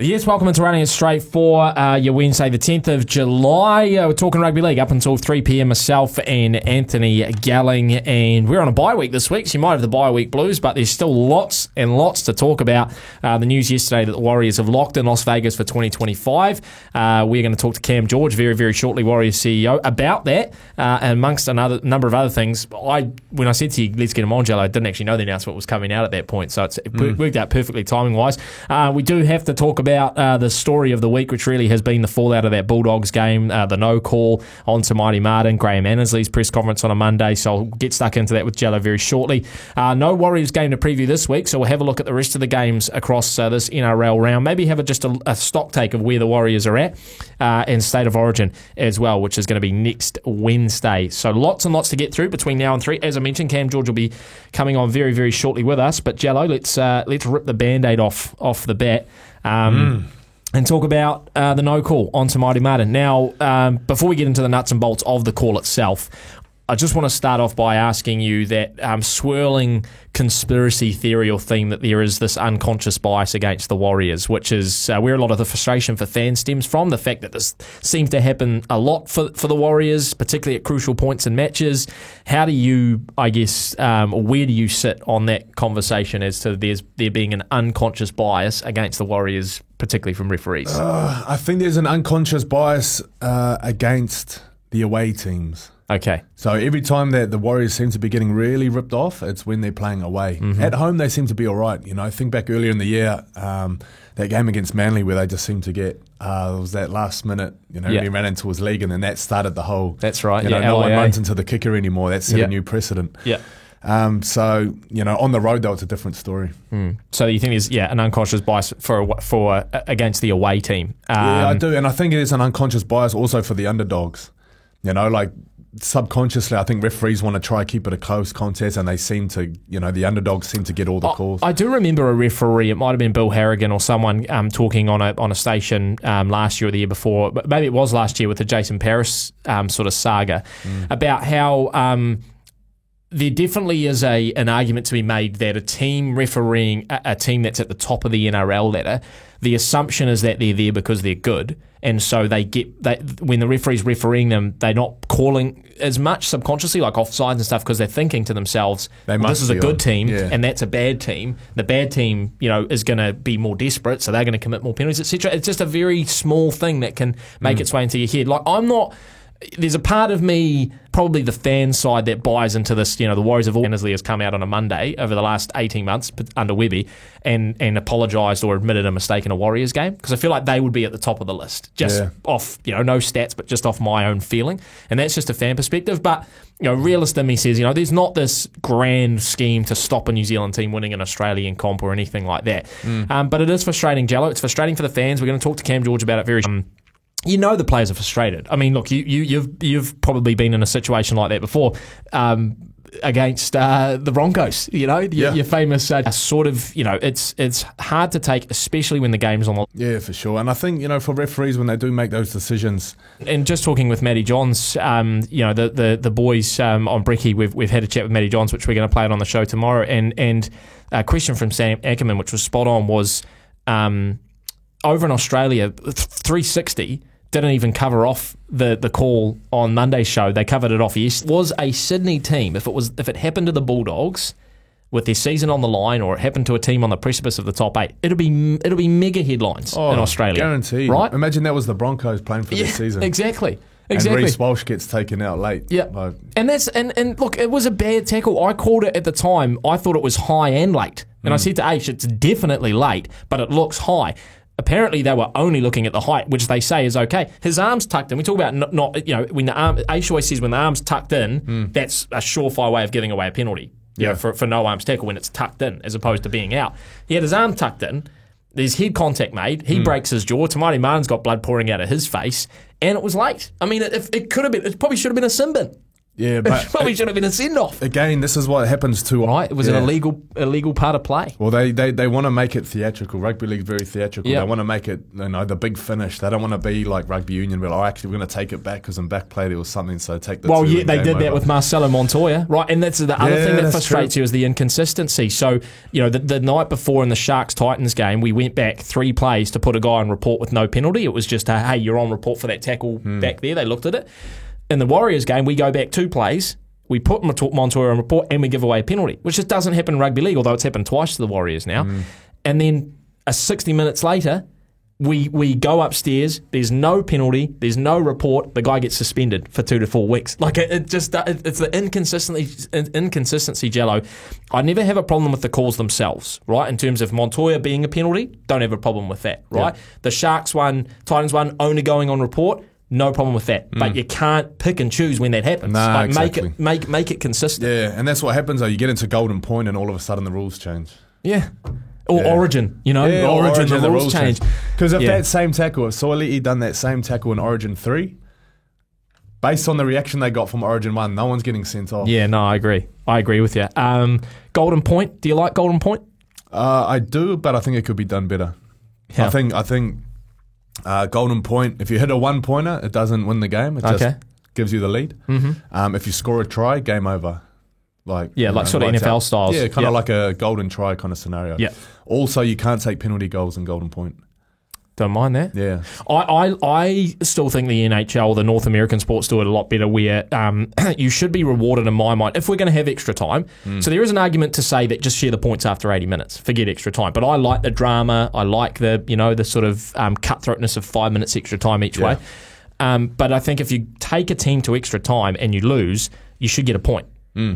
Yes, welcome into Running It Straight for your Wednesday, the 10th of July. We're talking rugby league up until 3 p.m. Myself and Anthony Galling, and we're on a bye week this week, so you might have the bye week blues, but there's still lots and lots to talk about. The news yesterday that the Warriors have locked in Las Vegas for 2025. We're going to talk to Cam George very, very shortly, Warriors CEO, about that, and amongst another number of other things. When I said to you, let's get him on, Jello, I didn't actually know the announcement was coming out at that point, so it worked out perfectly timing-wise. We do have to talk about the story of the week, which really has been the fallout of that Bulldogs game, the no call on to Marty Martin, Graham Annesley's press conference on a Monday, so I'll get stuck into that with Jello very shortly. No Warriors game to preview this week, so we'll have a look at the rest of the games across this NRL round, maybe have just a stock take of where the Warriors are at, and State of Origin as well, which is going to be next Wednesday. So lots and lots to get through between now and 3. As I mentioned, Cam George will be coming on very, very shortly with us, but Jello, let's rip the Band-Aid off the bat. And talk about the no call on to Marty Martin. Now, before we get into the nuts and bolts of the call itself, I just want to start off by asking you that swirling conspiracy theory or theme that there is this unconscious bias against the Warriors, which is where a lot of the frustration for fans stems from, the fact that this seems to happen a lot for the Warriors, particularly at crucial points in matches. How do you, where do you sit on that conversation as to there being an unconscious bias against the Warriors, particularly from referees? I think there's an unconscious bias against the away teams. Okay. So every time that the Warriors seem to be getting really ripped off, it's when they're playing away. Mm-hmm. At home, they seem to be all right. You know, I think back earlier in the year, that game against Manly where they just seemed to get, it was that last minute, he ran into his leg and then that started the whole... That's right, no one runs into the kicker anymore. That set a new precedent. Yeah. So, on the road, though, it's a different story. So you think there's, an unconscious bias for against the away team? Yeah, I do. And I think there's an unconscious bias also for the underdogs. Subconsciously, I think referees want to try keep it a close contest, and they seem to, the underdogs seem to get all the calls. I do remember a referee, it might have been Bill Harrigan or someone talking on a station last year or the year before, but maybe it was last year with the Jason Paris sort of saga, about how there definitely is an argument to be made that a team refereeing a team that's at the top of the NRL ladder, the assumption is that they're there because they're good. And so when the referee's refereeing them, they're not calling as much subconsciously, like offsides and stuff, because they're thinking to themselves, this is a good team and that's a bad team. The bad team, is going to be more desperate, so they're going to commit more penalties, etc. It's just a very small thing that can make its way into your head. There's a part of me, probably the fan side, that buys into this. The Warriors of Annesley has come out on a Monday over the last 18 months under Webby and apologised or admitted a mistake in a Warriors game, because I feel like they would be at the top of the list, just off, no stats, but just off my own feeling. And that's just a fan perspective. But, realist in me says, there's not this grand scheme to stop a New Zealand team winning an Australian comp or anything like that. But it is frustrating, Jello. It's frustrating for the fans. We're going to talk to Cam George about it very the players are frustrated. I mean, look, you've probably been in a situation like that before against the Broncos. Your famous sort of. It's hard to take, especially when the game's on. For sure. And I think for referees when they do make those decisions. And just talking with Matty Johns, the boys on Brekkie, we've had a chat with Matty Johns, which we're going to play it on the show tomorrow. And a question from Sam Ackerman, which was spot on, was over in Australia, 360. Didn't even cover off the call on Monday's show. They covered it off yesterday. Was a Sydney team, if it happened to the Bulldogs with their season on the line, or it happened to a team on the precipice of the top 8, it'll be mega headlines in Australia. Guaranteed. Right? Imagine that was the Broncos playing for this season. Exactly. And Reece Walsh gets taken out late. Yeah. And look, it was a bad tackle. I called it at the time. I thought it was high and late. And I said to Aish, it's definitely late, but it looks high. Apparently, they were only looking at the height, which they say is okay. His arm's tucked in. We talk about when the arm. Aish always says when the arm's tucked in, that's a surefire way of giving away a penalty. For no arms tackle when it's tucked in, as opposed to being out. He had his arm tucked in. There's head contact made. He breaks his jaw. Tamati Martin's got blood pouring out of his face, and it was late. I mean, it could have been. It probably should have been a sin bin. Yeah, but Probably should have been a send-off. again, this is what happens to Right? It was an illegal part of play. Well, they want to make it theatrical. Rugby league's very theatrical. Yep. They want to make it, the big finish. They don't want to be like rugby union, where actually we're going to take it back because in back play there was something. So take the. Well, two yeah, and they game did that over. with Marcelo Montoya, right? And that's the other thing that that's frustrates true. you is the inconsistency. So, the night before in the Sharks-Titans game, we went back 3 plays to put a guy on report with no penalty. It was just, hey, you're on report for that tackle back there. They looked at it. In the Warriors game, we go back 2 plays. We put Montoya on report and we give away a penalty, which just doesn't happen in rugby league, although it's happened twice to the Warriors now. And then 60 minutes later, we go upstairs, there's no penalty, there's no report, the guy gets suspended for 2 to 4 weeks. Like, it's the inconsistency, Jello. I never have a problem with the calls themselves, right? In terms of Montoya being a penalty, don't have a problem with that, right? Yeah. The Sharks one, Titans one, only going on report, no problem with that. But you can't pick and choose when that happens. Nah, like, exactly. make it consistent. Yeah, and that's what happens though. You get into Golden Point, and all of a sudden the rules change. Yeah. Or Origin, Yeah, Origin, the rules change. Because if Yeah. that same tackle, if Soiliti done that same tackle in Origin 3, based on the reaction they got from Origin 1, no one's getting sent off. Yeah, no, I agree. I agree with you. Golden Point, do you like Golden Point? I do, but I think it could be done better. How? I think Golden Point, if you hit a 1-pointer, it doesn't win the game. It just gives you the lead. Mm-hmm. If you score a try, game over. Like sort of lights NFL out. styles. Yeah, kind Yep. of like a golden try kind of scenario. Yeah. Also, you can't take penalty goals in Golden Point. Don't mind that. Yeah. I still think the NHL, the North American sports, do it a lot better where you should be rewarded in my mind if we're going to have extra time. So there is an argument to say that just share the points after 80 minutes, forget extra time. But I like the drama. I like the sort of cutthroatness of 5 minutes extra time each way. But I think if you take a team to extra time and you lose, you should get a point.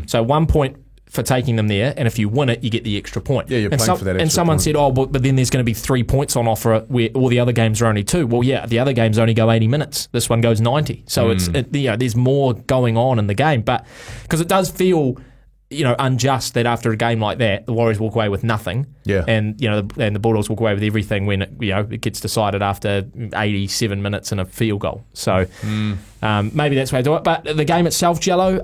So 1 point for taking them there, and if you win it, you get the extra point. Yeah, you're playing for that extra And someone point. said, but then there's going to be 3 points on offer where all the other games are only 2. Well, yeah, the other games only go 80 minutes. This one goes 90. So there's more going on in the game. But because it does feel unjust that after a game like that, the Warriors walk away with nothing. Yeah. And the Bulldogs walk away with everything when it gets decided after 87 minutes and a field goal. So maybe that's the way to do it. But the game itself, Jello,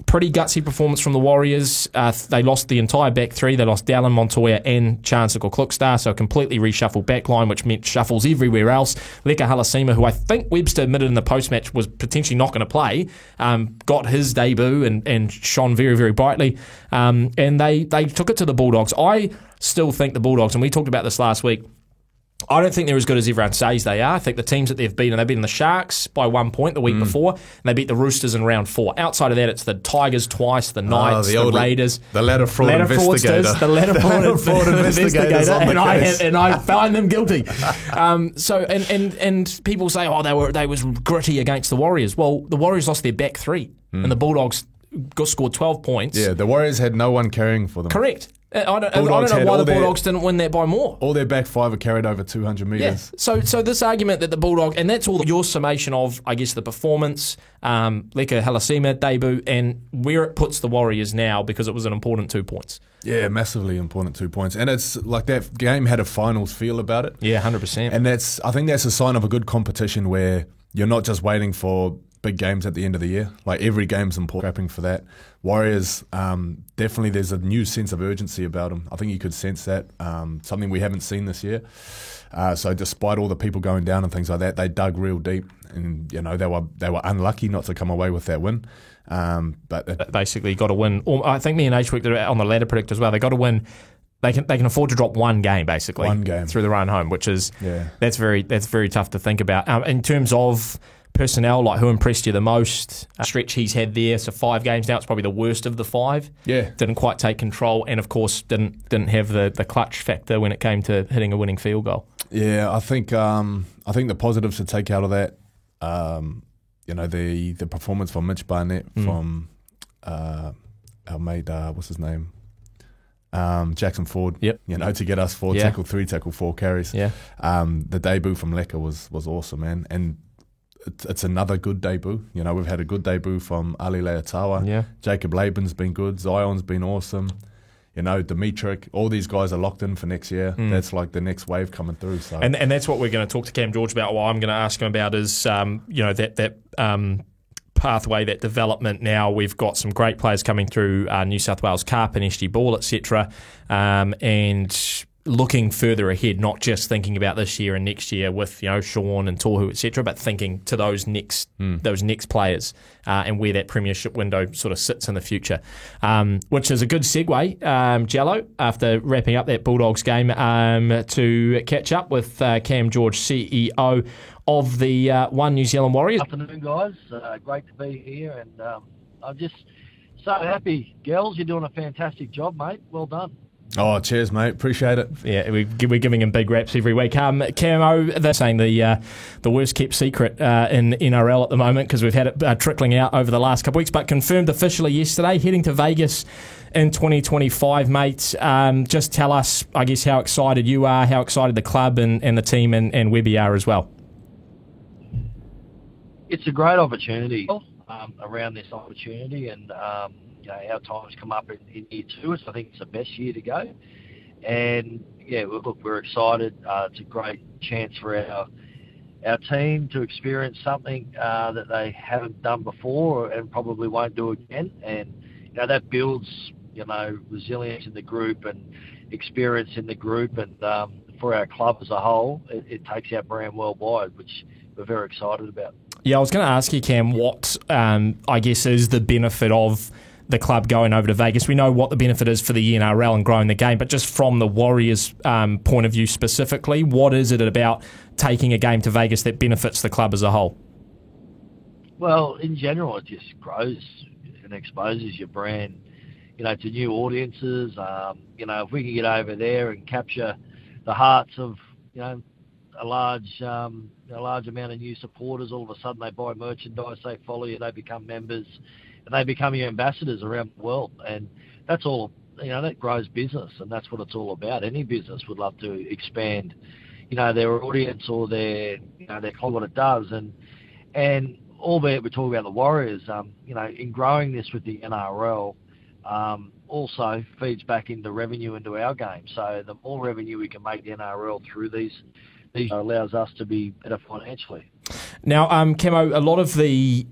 pretty gutsy performance from the Warriors. They lost the entire back 3. They lost Dallin, Montoya and Chancellor Klukstar, so a completely reshuffled back line, which meant shuffles everywhere else. Leka Halasima, who I think Webster admitted in the post-match was potentially not going to play, got his debut and shone very, very brightly. And they took it to the Bulldogs. I still think the Bulldogs, and we talked about this last week, I don't think they're as good as everyone says they are. I think the teams that they've beaten the Sharks by 1 point the week before, and they beat the Roosters in round 4. Outside of that, it's the Tigers twice, the Knights, the Raiders. The ladder fraud investigator. The ladder fraud investigator. on the case. And I find them guilty. And people say, they was gritty against the Warriors. Well, the Warriors lost their back 3, and the Bulldogs scored 12 points. Yeah, the Warriors had no one carrying for them. Correct. I don't Bulldogs know had why all the their- Bulldogs didn't win that by more. All their back 5 are carried over 200 metres. Yeah. So this argument that the Bulldogs, and that's all your summation of, I guess, the performance, Leka Halasima debut, and where it puts the Warriors now because it was an important 2 points. Yeah, massively important 2 points. And it's like that game had a finals feel about it. Yeah, 100%. And I think that's a sign of a good competition where you're not just waiting for big games at the end of the year. Like every game's important, prepping for that. Warriors, definitely there's a new sense of urgency about them. I think you could sense that, something we haven't seen this year. So despite all the people going down and things like that, they dug real deep, and they were unlucky not to come away with that win. But basically got to win. I think me and H worked on the ladder predict as well. They got to win. They can afford to drop one game basically. One game through the run home, which is Yeah. that's very tough to think about. In terms of personnel, like who impressed you the most? Stretch he's had there, so 5 games now. It's probably the worst of the 5. Yeah. Didn't quite take control, and of course didn't have the clutch factor when it came to hitting a winning field goal. Yeah, I think the positives to take out of that, the performance from Mitch Barnett, from our mate, what's his name? Jackson Ford. Yep. To get us 4 tackle 3, tackle 4 carries. Yeah. The debut from Leka was awesome, man, and it's another good debut. We've had a good debut from Ali Leotawa. Yeah. Jacob Laban's been good. Zion's been awesome. Dimitrik, all these guys are locked in for next year. That's like the next wave coming through. So And that's what we're going to talk to Cam George about. What I'm going to ask him about is that pathway, that development now. We've got some great players coming through New South Wales Cup and SG Ball, etc. And looking further ahead, not just thinking about this year and next year with Sean and Tohu, etc., but thinking to those next players and where that premiership window sort of sits in the future, which is a good segue, Jello, after wrapping up that Bulldogs game, to catch up with Cam George, CEO of the One New Zealand Warriors. Afternoon, guys. Great to be here, and I'm just so happy. Girls, you're doing a fantastic job, mate. Well done. Oh, cheers, mate. Appreciate it. Yeah, we're giving him big raps every week. Camo, they're saying the worst kept secret in NRL at the moment, because we've had it trickling out over the last couple of weeks, but confirmed officially yesterday, heading to Vegas in 2025, mate. Just tell us, I guess, how excited you are, how excited the club and the team and Webby are as well. It's a great opportunity around this opportunity, and our time's come up in year 2, so I think it's the best year to go. And yeah, look, we're excited. It's a great chance for our team to experience something that they haven't done before and probably won't do again. And that builds resilience in the group and experience in the group, and for our club as a whole, it takes our brand worldwide, which we're very excited about. Yeah, I was going to ask you, Cam, what I guess is the benefit of the club going over to Vegas? We know what the benefit is for the NRL and growing the game, but just from the Warriors' point of view specifically, what is it about taking a game to Vegas that benefits the club as a whole? Well, in general, it just grows and exposes your brand, to new audiences. If we can get over there and capture the hearts of, a large amount of new supporters, all of a sudden they buy merchandise, they follow you, they become members, and they become your ambassadors around the world. And that's all, that grows business, and that's what it's all about. Any business would love to expand, their audience or their club, what it does. And albeit we talk about the Warriors, in growing this with the NRL, also feeds back into revenue into our game. So the more revenue we can make the NRL through these allows us to be better financially. Now, Camo, a lot of the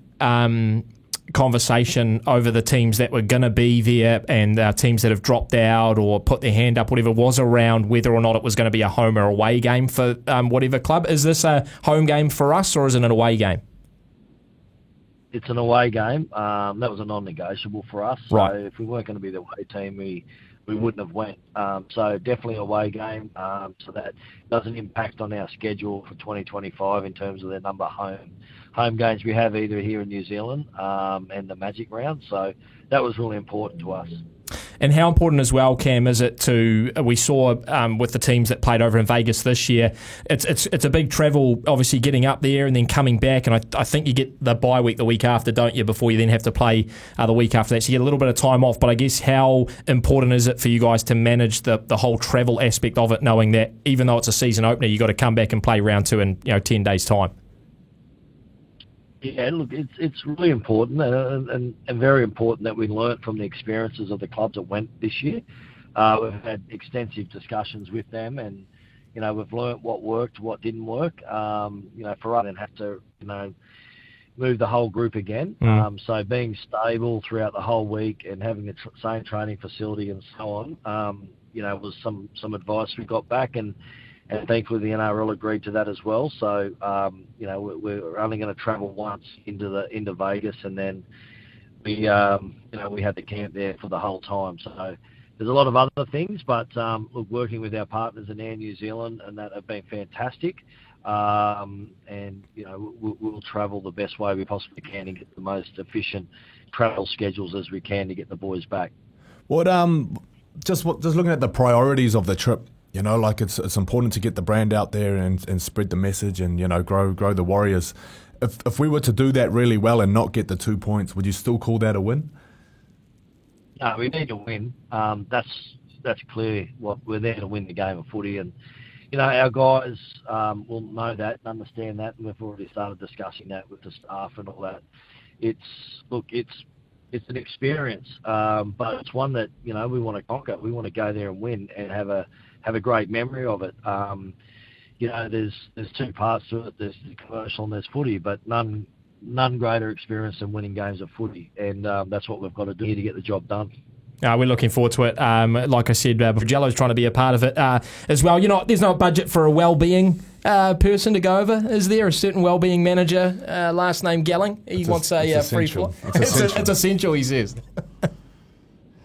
conversation over the teams that were going to be there and teams that have dropped out or put their hand up, whatever, was around whether or not it was going to be a home or away game for whatever club. Is this a home game for us, or is it an away game? It's an away game. That was a non-negotiable for us. Right. So if we weren't going to be the away team, we wouldn't have went. So definitely a away game. So that doesn't impact on our schedule for 2025 in terms of the number of home games we have either here in New Zealand and the Magic Round. So that was really important to us. And how important as well, Cam, is it to, we saw with the teams that played over in Vegas this year, it's a big travel, obviously getting up there and then coming back, and I think you get the bye week the week after, don't you, before you then have to play the week after that, so you get a little bit of time off. But I guess how important is it for you guys to manage the whole travel aspect of it, knowing that even though it's a season opener, you've got to come back and play round 2 in 10 days' time? Yeah, look, it's really important and very important that we learnt from the experiences of the clubs that went this year. We've had extensive discussions with them, and we've learnt what worked, what didn't work. For us, and have to move the whole group again. So being stable throughout the whole week and having the same training facility and so on, was some advice we got back, and thankfully the NRL agreed to that as well. So, we're only going to travel once into Vegas, and then we had the camp there for the whole time. So there's a lot of other things, but look, working with our partners in Air New Zealand and that have been fantastic. And we'll travel the best way we possibly can and get the most efficient travel schedules as we can to get the boys back. What just looking at the priorities of the trip. It's important to get the brand out there and spread the message and, grow the Warriors. If we were to do that really well and not get the 2 points, would you still call that a win? No, we need to win. That's clear. We're there to win the game of footy, and our guys will know that and understand that, and we've already started discussing that with the staff and all that. It's an experience, but it's one that we want to conquer. We want to go there and win and have a great memory of it. There's 2 parts to it. There's the commercial and there's footy, but none none greater experience than winning games of footy, and that's what we've got to do to get the job done. We're looking forward to it. Like I said, Jello's trying to be a part of it as well. There's no budget for a well-being person to go over. Is there a certain well-being manager, last name Gelling? He wants a free floor. It's essential, he says.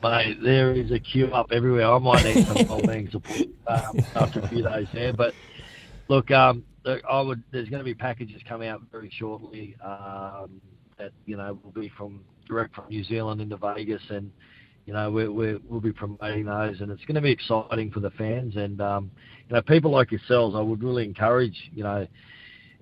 Mate, there is a queue up everywhere. I might need some well-being support after a few days there. But look, there's going to be packages coming out very shortly that will be direct from New Zealand into Vegas, and we'll be promoting those, and it's going to be exciting for the fans. And people like yourselves, I would really encourage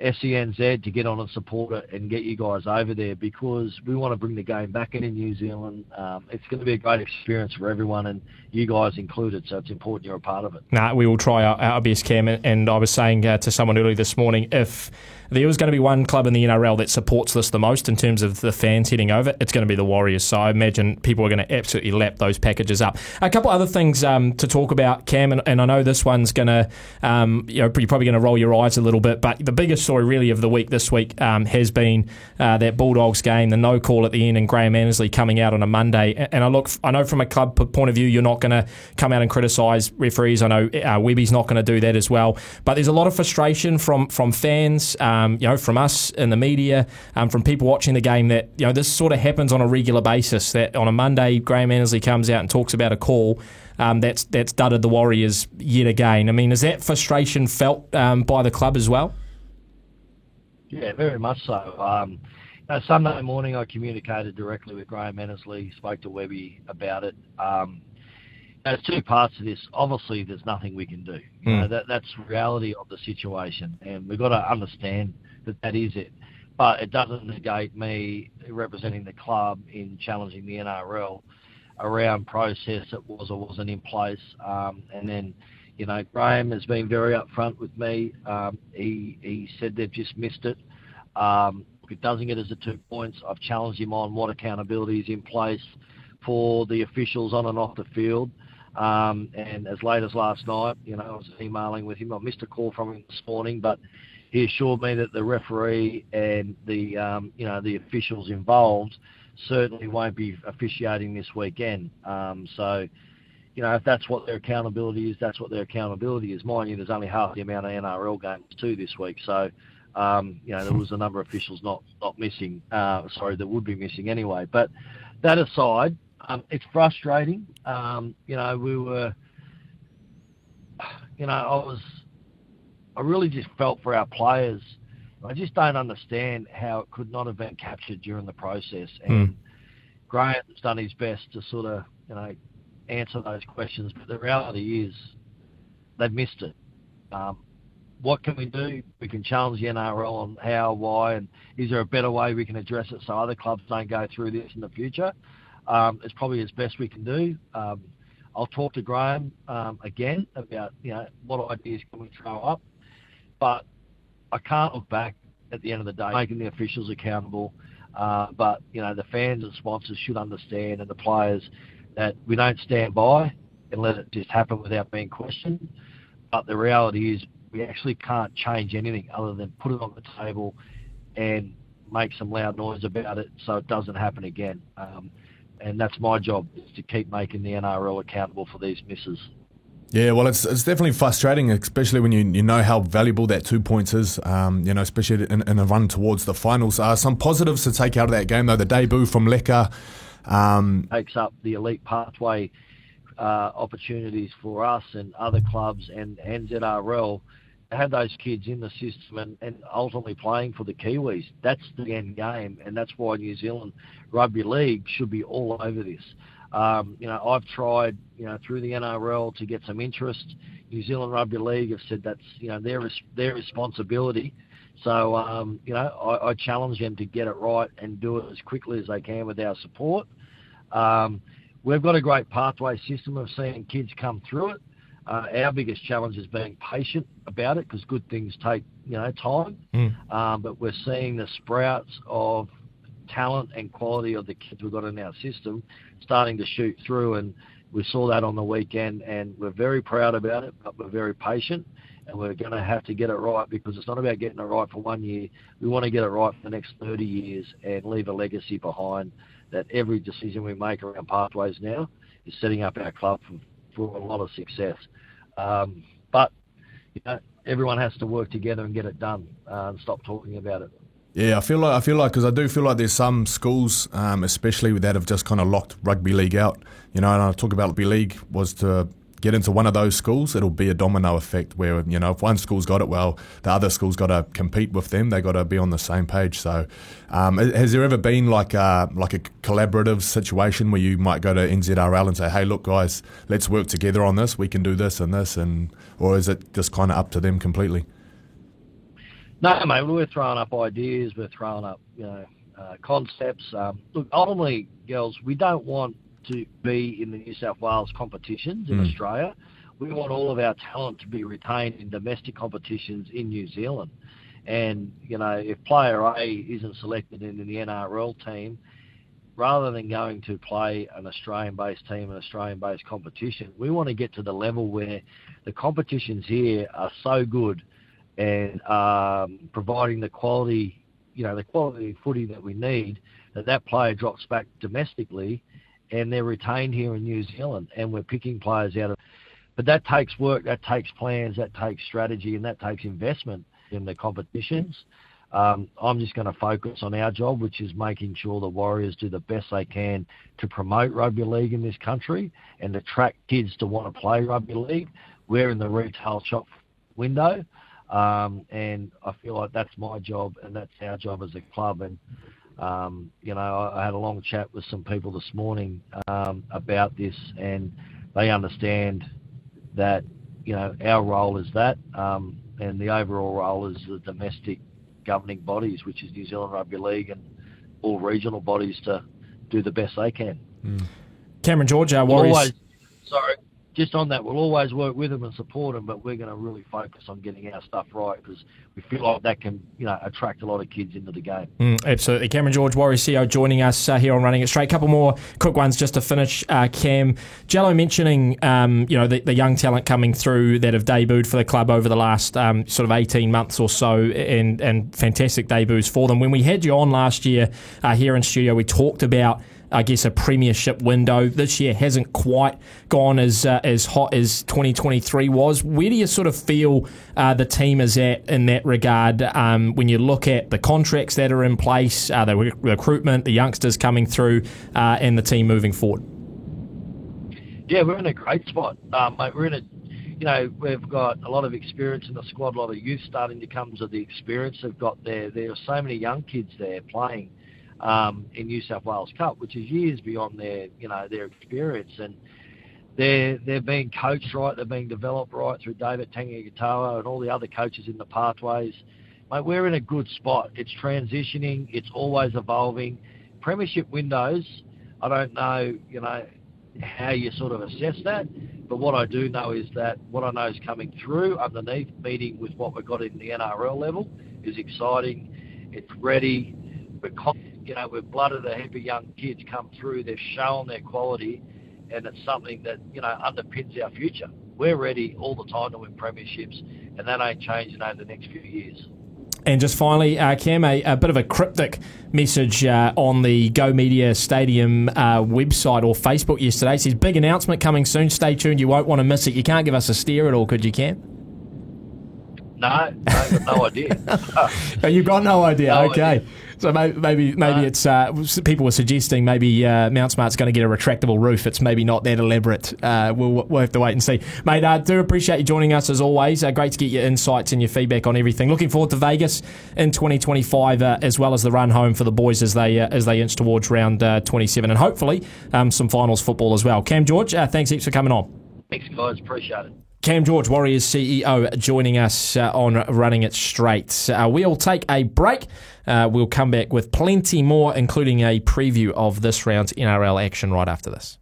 SENZ to get on and support it and get you guys over there, because we want to bring the game back into New Zealand. It's going to be a great experience for everyone, and you guys included, so it's important you're a part of it. We will try our best, Cam, and I was saying to someone earlier this morning, if there was going to be one club in the NRL that supports this the most in terms of the fans heading over, it's going to be the Warriors. So I imagine people are going to absolutely lap those packages up. A couple other things to talk about, Cam, and I know this one's going to, you're probably going to roll your eyes a little bit, but the biggest story really of the week this week has been that Bulldogs game, the no call at the end, and Graham Annesley coming out on a Monday. And I know from a club point of view, you're not going to come out and criticise referees. I know Webby's not going to do that as well. But there's a lot of frustration from fans, from us in the media, from people watching the game, that this sort of happens on a regular basis. That on a Monday, Graham Annesley comes out and talks about a call that's dudded the Warriors yet again. I mean, is that frustration felt by the club as well? Yeah, very much so. Sunday morning, I communicated directly with Graham Annesley, spoke to Webby about it. There's two parts to this. Obviously, there's nothing we can do. That's the reality of the situation, and we've got to understand that is it. But it doesn't negate me representing the club in challenging the NRL around process that was or wasn't in place. And then, Graham has been very upfront with me. He said they've just missed it. If it doesn't get us the 2 points, I've challenged him on what accountability is in place for the officials on and off the field. And as late as last night, I was emailing with him. I missed a call from him this morning, but he assured me that the referee and the officials involved certainly won't be officiating this weekend. So, if that's what their accountability is, that's what their accountability is. Mind you, there's only half the amount of NRL games too this week. So, there was a number of officials not missing. That would be missing anyway. But that aside, it's frustrating. I really just felt for our players. I just don't understand how it could not have been captured during the process. And Graham's done his best to sort of, answer those questions. But the reality is they've missed it. What can we do? We can challenge the NRL on how, why, and is there a better way we can address it so other clubs don't go through this in the future? It's probably as best we can do. I'll talk to Graham again about what ideas can we throw up, but I can't look back at the end of the day making the officials accountable. But the fans and sponsors should understand, and the players, that we don't stand by and let it just happen without being questioned. But the reality is we actually can't change anything other than put it on the table and make some loud noise about it so it doesn't happen again. And that's my job, is to keep making the NRL accountable for these misses. Yeah, well, it's definitely frustrating, especially when you know how valuable that 2 points is, especially in a run towards the finals. Some positives to take out of that game, though. The debut from Leka takes up the elite pathway opportunities for us and other clubs and ZRL to have those kids in the system and ultimately playing for the Kiwis. That's the end game, and that's why New Zealand Rugby League should be all over this. I've tried, through the NRL to get some interest. New Zealand Rugby League have said that's, their responsibility. So, I challenge them to get it right and do it as quickly as they can with our support. We've got a great pathway system of seeing kids come through it. Our biggest challenge is being patient about it, because good things take, time. But we're seeing the sprouts of talent and quality of the kids we've got in our system starting to shoot through, and we saw that on the weekend, and we're very proud about it, but we're very patient, and we're going to have to get it right, because it's not about getting it right for 1 year. We want to get it right for the next 30 years and leave a legacy behind, that every decision we make around pathways now is setting up our club for a lot of success. But everyone has to work together and get it done, and stop talking about it. Yeah, I feel like because I do feel like there's some schools, especially that have just kind of locked rugby league out. And I talk about rugby league was to get into one of those schools, it'll be a domino effect where, if one school's got it, well, the other school's got to compete with them. They got to be on the same page. So, has there ever been like a collaborative situation where you might go to NZRL and say, hey, look, guys, let's work together on this. We can do this and this, or is it just kind of up to them completely? No, mate, we're throwing up ideas. We're throwing up, concepts. Look, ultimately, girls, we don't want to be in the New South Wales competitions in Australia. We want all of our talent to be retained in domestic competitions in New Zealand. And, if player A isn't selected in the NRL team, rather than going to play an Australian-based team, an Australian-based competition, we want to get to the level where the competitions here are so good and providing the quality, the quality of footy that we need, that player drops back domestically and they're retained here in New Zealand, and we're picking players out of. But that takes work, that takes plans, that takes strategy, and that takes investment in the competitions. I'm just going to focus on our job, which is making sure the Warriors do the best they can to promote rugby league in this country and attract kids to want to play rugby league. We're in the retail shop window, and I feel like that's my job and that's our job as a club. And I had a long chat with some people this morning about this, and they understand that, our role is that, and the overall role is the domestic governing bodies, which is New Zealand Rugby League and all regional bodies, to do the best they can. Cameron George, our Warriors. Just on that, we'll always work with them and support them, but we're going to really focus on getting our stuff right, because we feel like that can, attract a lot of kids into the game. Absolutely. Cameron George, Warriors CEO, joining us here on Running It Straight. Couple more quick ones just to finish, Cam. Jello mentioning, the young talent coming through that have debuted for the club over the last sort of 18 months or so, and fantastic debuts for them. When we had you on last year here in studio, we talked about, I guess, a premiership window. This year hasn't quite gone as hot as 2023 was. Where do you sort of feel the team is at in that regard when you look at the contracts that are in place, the recruitment, the youngsters coming through, and the team moving forward? Yeah, we're in a great spot, mate. We're in we've got a lot of experience in the squad, a lot of youth starting to come to the experience they've got there. There are so many young kids there playing in New South Wales Cup, which is years beyond their experience, and they're being coached right, they're being developed right through David Tangagatawa and all the other coaches in the pathways. Mate, we're in a good spot. It's transitioning, it's always evolving. Premiership windows, I don't know, how you sort of assess that, but what I do know is that what I know is coming through underneath, meeting with what we've got in the NRL level, is exciting. It's ready. We've blooded a heap of young kids come through. They've shown their quality, and it's something that, underpins our future. We're ready all the time to win premierships, and that ain't changing over the next few years. And just finally, Cam, a bit of a cryptic message on the Go Media Stadium website or Facebook yesterday. It says, big announcement coming soon. Stay tuned. You won't want to miss it. You can't give us a steer at all, could you, Cam? No, I've got no idea. You've got no idea. No okay. idea. So maybe it's people were suggesting maybe Mount Smart's going to get a retractable roof. It's maybe not that elaborate. We'll have to wait and see. Mate, do appreciate you joining us as always. Great to get your insights and your feedback on everything. Looking forward to Vegas in 2025 as well as the run home for the boys as they inch towards round 27 and hopefully some finals football as well. Cam George, thanks heaps for coming on. Thanks, guys. Appreciate it. Cam George, Warriors CEO, joining us on Running It Straight. We'll take a break. We'll come back with plenty more, including a preview of this round's NRL action right after this.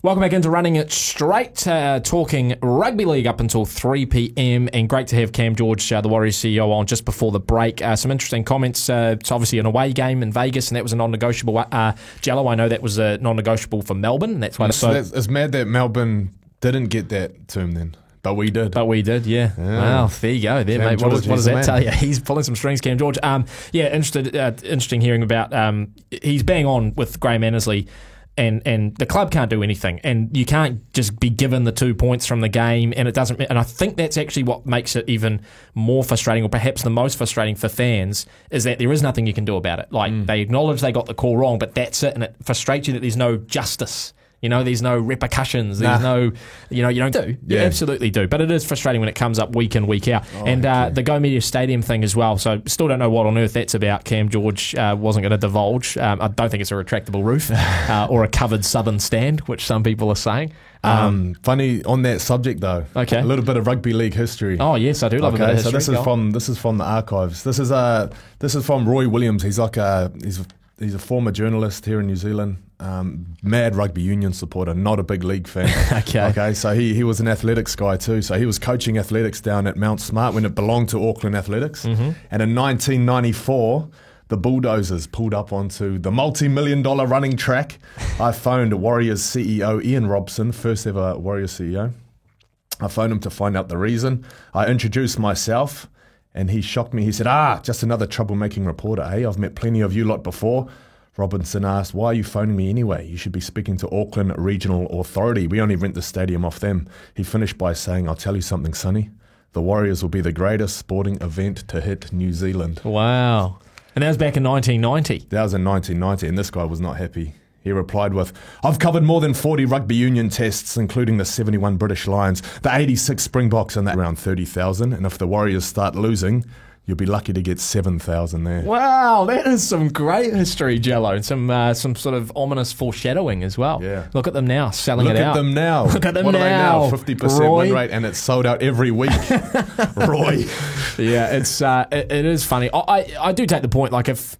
Welcome back into Running It Straight, talking rugby league up until 3 p.m. And great to have Cam George, the Warriors CEO, on just before the break. Some interesting comments. It's obviously an away game in Vegas, and that was a non-negotiable. Jello, I know that was a non-negotiable for Melbourne. That's why. It's mad that Melbourne didn't get that term then. But we did. Yeah. Wow, there you go. There, Cam mate. George, What does he's the that man. tell you? He's pulling some strings, Cam George. Interesting hearing about. He's bang on with Graham Annesley. And the club can't do anything, and you can't just be given the 2 points from the game, and it doesn't. And I think that's actually what makes it even more frustrating, or perhaps the most frustrating for fans, is that there is nothing you can do about it. Like they acknowledge they got the call wrong, but that's it, and it frustrates you that there's no justice. There's no repercussions. There's no, you don't do. You absolutely do. But it is frustrating when it comes up week in, week out. The Go Media Stadium thing as well. So still don't know what on earth that's about. Cam George wasn't going to divulge. I don't think it's a retractable roof or a covered southern stand, which some people are saying. Funny on that subject though. Okay. A little bit of rugby league history. Oh yes, I do love a bit of history. So this is from the archives. This is from Roy Williams. He's a former journalist here in New Zealand. Mad rugby union supporter, not a big league fan. Okay. So he was an athletics guy too. So he was coaching athletics down at Mount Smart when it belonged to Auckland Athletics. And in 1994, the Bulldozers pulled up onto the multi-million-dollar running track. I phoned Warriors CEO Ian Robson, first ever Warriors CEO. I phoned him to find out the reason. I introduced myself, and he shocked me. He said, just another troublemaking reporter, hey? I've met plenty of you lot before. Robinson asked, why are you phoning me anyway? You should be speaking to Auckland Regional Authority. We only rent the stadium off them. He finished by saying, I'll tell you something, Sonny. The Warriors will be the greatest sporting event to hit New Zealand. Wow. And that was back in 1990. That was in 1990, and this guy was not happy. He replied with, I've covered more than 40 rugby union tests, including the 71 British Lions, the 86 Springboks, and around 30,000. And if the Warriors start losing, you'll be lucky to get 7,000 there. Wow, that is some great history, Jello, and some sort of ominous foreshadowing as well. Yeah. Look at them now, selling Look it out. Look at them now. Look at them what now. What are they now? 50% Roy. win rate, and it's sold out every week. Roy. Yeah, it is funny. I do take the point, like if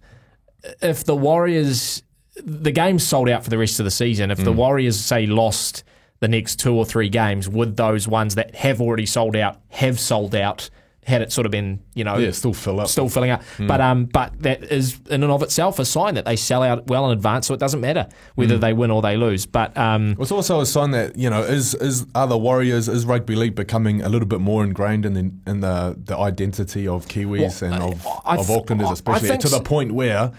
the Warriors, the game's sold out for the rest of the season, if the Warriors, say, lost the next 2 or 3 games, would those ones that have already sold out have sold out, had it sort of been, still fill up. Still filling up. But that is in and of itself a sign that they sell out well in advance, so it doesn't matter whether they win or they lose. But it's also a sign that, are the Warriors, is rugby league becoming a little bit more ingrained in the identity of Kiwis of Aucklanders, especially to the point where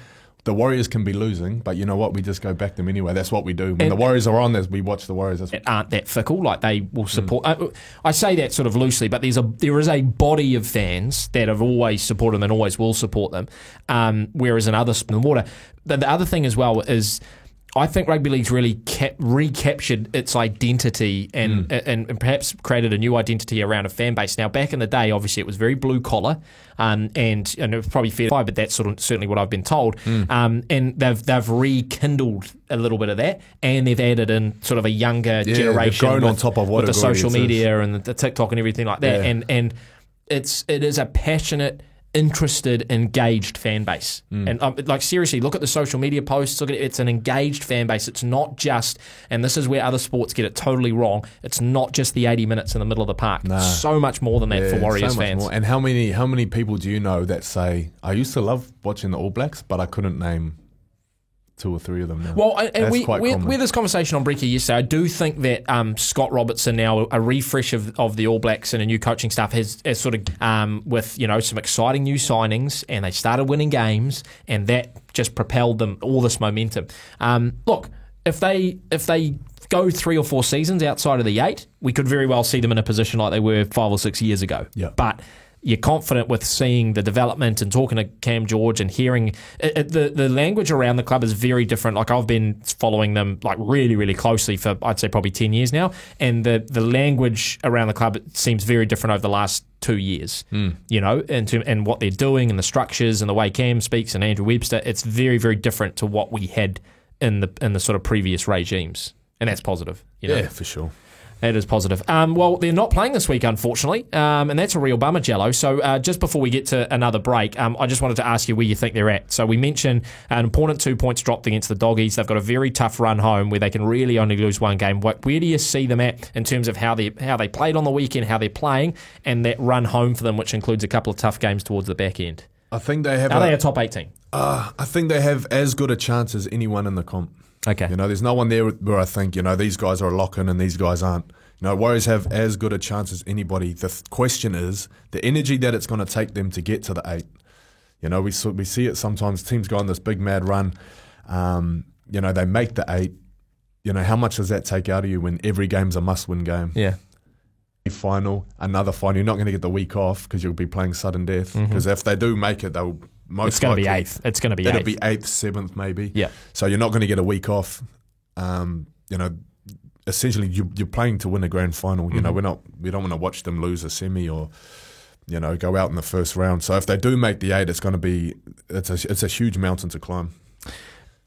the Warriors can be losing, but you know what? We just go back them anyway. That's what we do. When the Warriors are on, we watch the Warriors. Aren't that fickle? Like they will support. I say that sort of loosely, but there is a body of fans that have always supported them and always will support them. Whereas in the water, the other thing as well is, I think rugby league's really recaptured its identity and perhaps created a new identity around a fan base. Now, back in the day, obviously, it was very blue collar, and it was probably fair, but that's certainly what I've been told. And they've rekindled a little bit of that, and they've added in sort of a younger generation, grown on top of what with the social media is. and the TikTok and everything like that. Yeah. And it is a passionate, interested, engaged fan base. And seriously, look at the social media posts. Look at it. It's an engaged fan base. It's not just, and this is where other sports get it totally wrong, it's not just the 80 minutes in the middle of the park. Nah. So much more than that for Warriors fans. More. And how many people do you know that say, I used to love watching the All Blacks, but I couldn't name 2 or 3 of them now? Well, and we had this conversation on Breaker yesterday. I do think that Scott Robertson, now a refresh of the All Blacks and a new coaching staff, has sort of with some exciting new signings, and they started winning games, and that just propelled them all this momentum. Look, if they go 3 or 4 seasons outside of the 8, we could very well see them in a position like they were 5 or 6 years ago. Yeah. But you're confident with seeing the development and talking to Cam George and hearing the language around the club is very different. Like, I've been following them like really, really closely for, I'd say, probably 10 years now, and the language around the club seems very different over the last 2 years. And what they're doing and the structures and the way Cam speaks and Andrew Webster, it's very, very different to what we had in the sort of previous regimes, and that's positive. Yeah, for sure. That is positive. Well, they're not playing this week, unfortunately, and that's a real bummer, Jello. So just before we get to another break, I just wanted to ask you where you think they're at. So we mentioned an important 2 points dropped against the Doggies. They've got a very tough run home where they can really only lose one game. Where do you see them at in terms of how they played on the weekend, how they're playing, and that run home for them, which includes a couple of tough games towards the back end? I think they have. Are they a top 8 team? I think they have as good a chance as anyone in the comp. Okay. There's no one there where I think, these guys are a lock-in and these guys aren't. You know, Warriors have as good a chance as anybody. The question is the energy that it's going to take them to get to the 8. You know, we see it sometimes. Teams go on this big mad run. You know, they make the 8. You know, how much does that take out of you when every game's a must-win game? Yeah. Final, another final. You're not going to get the week off because you'll be playing sudden death. Because if they do make it, they'll most It's going to be likely- 8th. It's going to be It'll 8th. be 8th, 7th maybe. Yeah. So you're not going to get a week off. You know, essentially you're playing to win a grand final. You know, we don't want to watch them lose a semi or, you know, go out in the first round. So if they do make the 8, it's going to be it's a huge mountain to climb.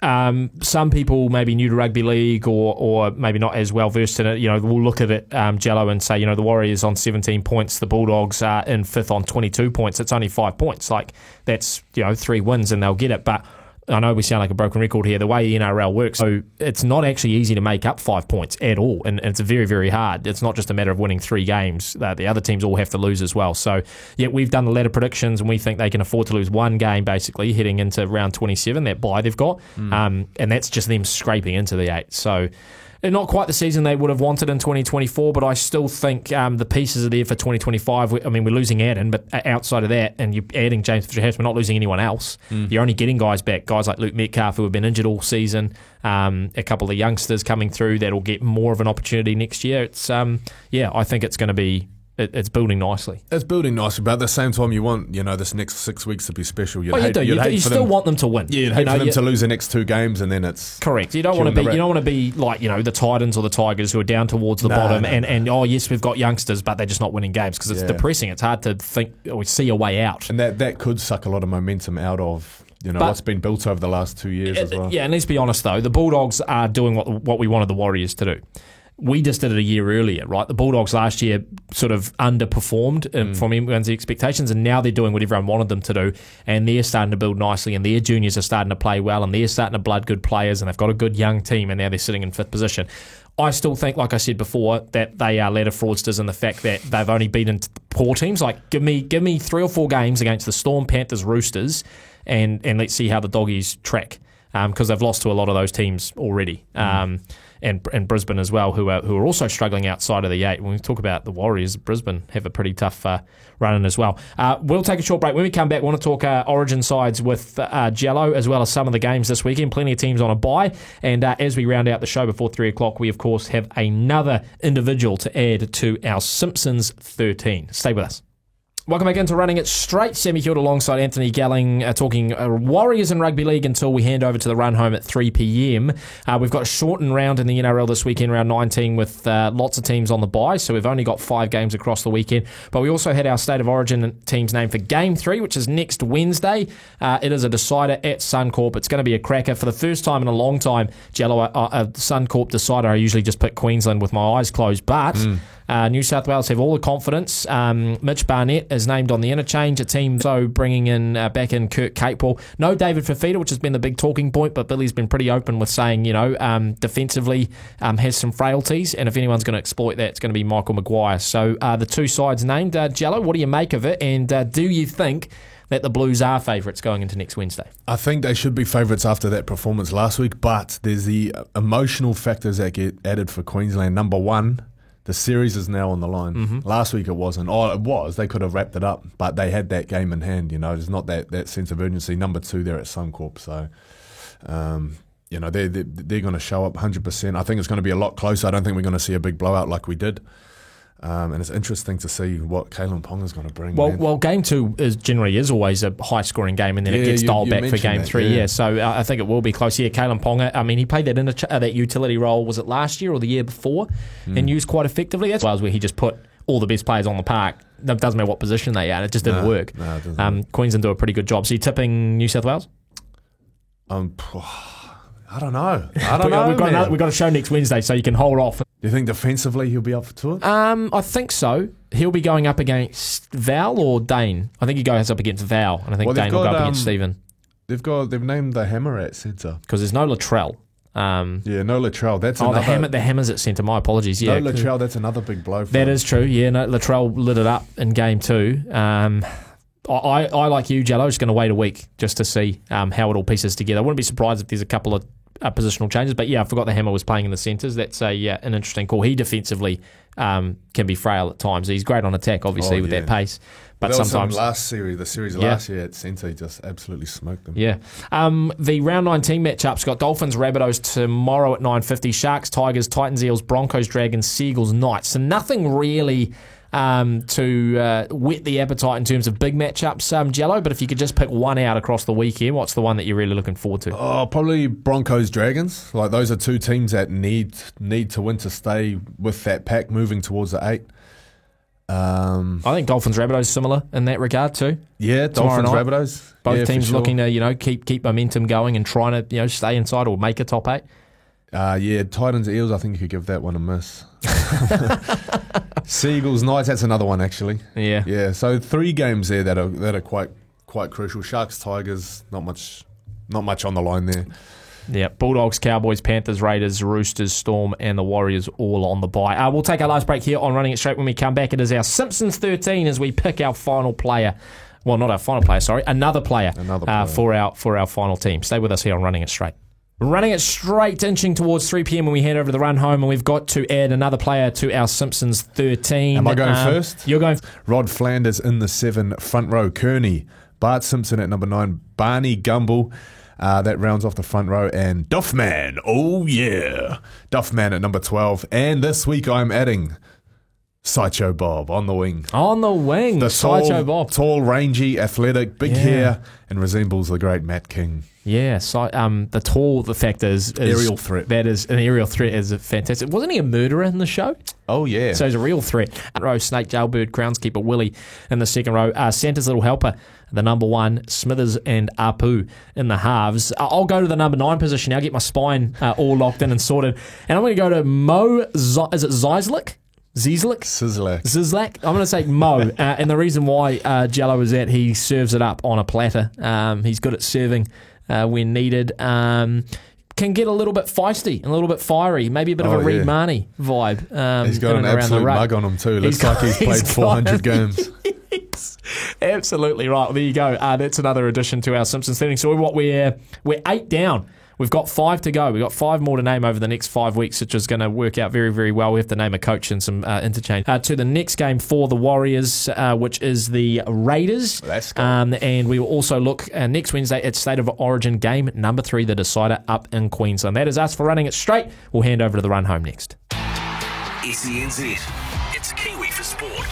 Some people maybe new to rugby league or maybe not as well versed in it, you know, will look at it, Jello, and say, you know, the Warriors on 17 points, the Bulldogs are in 5th on 22 points. It's only 5 points. Like, that's, you know, 3 wins and they'll get it. But I know we sound like a broken record here. The way the NRL works, so it's not actually easy to make up 5 points at all, and it's very, very hard. It's not just a matter of winning 3 games. The other teams all have to lose as well. So, yeah, we've done the ladder predictions, and we think they can afford to lose 1 game, basically, heading into round 27, that bye they've got, and that's just them scraping into the 8. So, not quite the season they would have wanted in 2024, but I still think the pieces are there for 2025. I mean, we're losing Adam, but outside of that, and you're adding James Fisher-Harris, we're not losing anyone else. You're only getting guys back, guys like Luke Metcalf, who have been injured all season, a couple of the youngsters coming through that'll get more of an opportunity next year. It's I think it's going to be... It's building nicely. It's building nicely, but at the same time, you want, you know, this next 6 weeks to be special. You do. You still want them to win. Yeah, you'd hate for them to lose the next 2 games, and then it's correct. You don't want to be like, you know, the Titans or the Tigers who are down towards the bottom, and oh yes, we've got youngsters, but they're just not winning games because it's depressing. It's hard to think or see a way out, and that could suck a lot of momentum out of, you know, what's been built over the last 2 years as well. Yeah, and let's be honest though, the Bulldogs are doing what we wanted the Warriors to do. We just did it a year earlier, right? The Bulldogs last year sort of underperformed from everyone's expectations, and now they're doing what everyone wanted them to do, and they're starting to build nicely, and their juniors are starting to play well, and they're starting to blood good players, and they've got a good young team, and now they're sitting in 5th position. I still think, like I said before, that they are ladder fraudsters in the fact that they've only beaten poor teams. Like, give me 3 or 4 games against the Storm, Panthers, Roosters, and let's see how the Doggies track, because they've lost to a lot of those teams already. And Brisbane as well, who are also struggling outside of the 8. When we talk about the Warriors, Brisbane have a pretty tough run in as well. We'll take a short break. When we come back, we want to talk Origin sides with Jello, as well as some of the games this weekend. Plenty of teams on a bye. And as we round out the show before 3 o'clock, we, of course, have another individual to add to our Simpsons 13. Stay with us. Welcome back into Running It Straight. Sammy Hilda alongside Anthony Galling, talking Warriors and rugby league until we hand over to the run home at 3 p.m. We've got a shortened round in the NRL this weekend, round 19, with lots of teams on the bye, so we've only got 5 games across the weekend. But we also had our State of Origin teams named for Game 3, which is next Wednesday. It is a decider at Suncorp. It's going to be a cracker. For the first time in a long time, Jello, a Suncorp decider, I usually just pick Queensland with my eyes closed, but... New South Wales have all the confidence. Mitch Barnett is named on the interchange. A team so bringing in back in Kurt Capewell. No David Fifita, which has been the big talking point, but Billy's been pretty open with saying, you know, defensively has some frailties, and if anyone's going to exploit that, it's going to be Michael Maguire. So the 2 sides named. Jello, what do you make of it? And do you think that the Blues are favourites going into next Wednesday? I think they should be favourites after that performance last week, but there's the emotional factors that get added for Queensland. Number 1, the series is now on the line. Last week it wasn't. Oh, it was. They could have wrapped it up, but they had that game in hand. You know, there's not that sense of urgency. Number 2, they're at Suncorp, so you know they're going to show up 100%. I think it's going to be a lot closer. I don't think we're going to see a big blowout like we did. And it's interesting to see what Kalen Ponga is going to bring. Well, Game 2 generally is always a high-scoring game, and then it gets dialed back for Game 3. Yeah, so I think it will be close. Yeah, Kalen Ponga, I mean, he played that utility role, was it last year or the year before, and used quite effectively. That's where he just put all the best players on the park. It doesn't matter what position they are. It just didn't work. No, it doesn't. Queensland do a pretty good job. So you're tipping New South Wales? I don't know. We've got a show next Wednesday, so you can hold off. Do you think defensively he'll be up for tour? I think so. He'll be going up against Val or Dane. I think he goes up against Val, and I think Dane will go up against Stephen. They've named the Hammer at centre because there's no Latrell. No Latrell. That's another. The Hammer's at centre. My apologies. Yeah, no Latrell. That's another big blow. That is true. Yeah, no, Latrell lit it up in Game 2. I like you, Jello, just going to wait a week just to see how it all pieces together. I wouldn't be surprised if there's a couple of positional changes. But yeah, I forgot the Hammer was playing in the centres. That's an interesting call. He defensively can be frail at times. He's great on attack, obviously, with that pace. But sometimes the series last year at centre, he just absolutely smoked them. Yeah. The round 19 matchups got Dolphins, Rabbitohs tomorrow at 9:50. Sharks, Tigers, Titans, Eels, Broncos, Dragons, Seagulls, Knights. So nothing really to whet the appetite in terms of big matchups, Jello. But if you could just pick one out across the weekend, what's the one that you're really looking forward to? Oh, probably Broncos, Dragons. Like those are two teams that need to win to stay with that pack moving towards the 8. I think Dolphins Rabbitohs similar in that regard too. Yeah, Dolphins Rabbitohs. Both teams looking to keep momentum going and trying to stay inside or make a top 8. Titans Eels. I think you could give that one a miss. Seagulls Knights. That's another one actually. Yeah. So 3 games there that are quite crucial. Sharks Tigers. Not much on the line there. Yeah, Bulldogs, Cowboys, Panthers, Raiders, Roosters, Storm, and the Warriors all on the bye. We'll take our last break here on Running It Straight. When we come back, it is our Simpsons 13 as we pick our final player. Well, not our final player, sorry. Another player. For our final team. Stay with us here on Running It Straight. Running It Straight, inching towards 3 p.m. when we head over to the run home, and we've got to add another player to our Simpsons 13. Am I going first? You're going. Rod Flanders in the 7 front row. Kearney, Bart Simpson at number 9, Barney Gumble. That rounds off the front row. And Duffman, oh yeah. Duffman at number 12. And this week I'm adding Sideshow Bob on the wing. On the wing, the Sideshow Bob. Tall, rangy, athletic, big hair, and resembles the great Matt King. Yeah, so the fact is aerial threat. That is an aerial threat is fantastic. Wasn't he a murderer in the show? Oh yeah. So he's a real threat. Row Snake, Jailbird, Crownskeeper Willie in the second row. Santa's little helper, the number 1, Smithers and Apu in the halves. I'll go to the number 9 position now. Get my spine all locked in and sorted, and I'm going to go to Mo. Is it Zizlak? Zizlak. I'm going to say Mo, and the reason why Jello is that he serves it up on a platter. He's good at serving when needed. Can get a little bit feisty, a little bit fiery, maybe a bit of a Reed Marnie vibe. He's got an absolute mug on him too. Looks like he's played 400 games. Absolutely right. Well, there you go. That's another addition to our Simpsons thing. So we're 8 down. We've got 5 to go. We've got 5 more to name over the next 5 weeks, which is going to work out very, very well. We have to name a coach and some interchange. To the next game for the Warriors, which is the Raiders. Let's go. And we will also look next Wednesday at State of Origin game number 3, the decider up in Queensland. That is us for Running It Straight. We'll hand over to the run home next. SENZ. It's Kiwi for Sport.